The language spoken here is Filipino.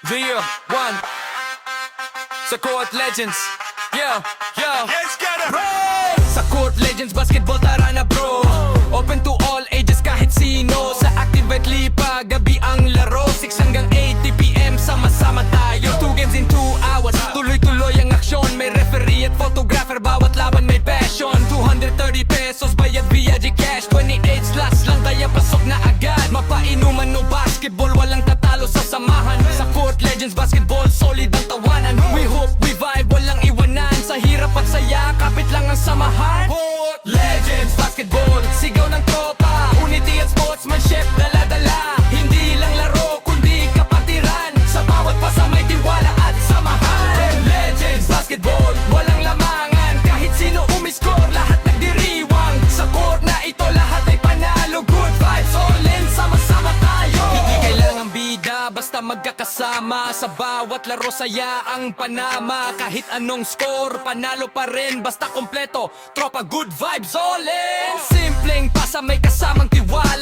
Yeah, one. Sa Court Legends. Yeah, yeah. Let's get it! Sa Court Legends Basketball tara na bro. Open to all ages kahit sino. Sa Activate Lipa gabi ang laro 6 hanggang 8 p.m. sama-sama tayo 2 games in 2 hours. Tuloy-tuloy ang aksyon. May referee at photographer. Bawat laban may passion. 230 pesos bayad via Gcash. 28 slots lang kaya pasok na agad. Mapainuman no basketball. Walang tatalo sa samahan. Sa Court Legends Basketball solid ang tawanan. We hope, we vibe, walang iwanan. Sa hirap at saya, kapit lang ang samahan. Court Legends Basketball, sigaw ng tropa. Unity at sportsmanship, dala-dala. Hindi lang laro, kundi kapatiran. Sa bawat pasa may tiwala at samahan. Legends Basketball, walang lamangan. Kahit sino umiscore, lahat nagdiriwang. Sa court na ito, lahat ay panalo. Good vibes, all in, sama-sama tayo. Hindi kailangan bida, basta magkakasama. Sa bawat laro saya ang panama. Kahit anong score, panalo pa rin. Basta kompleto, tropa good vibes all in. Simpleng pasa may kasamang tiwala.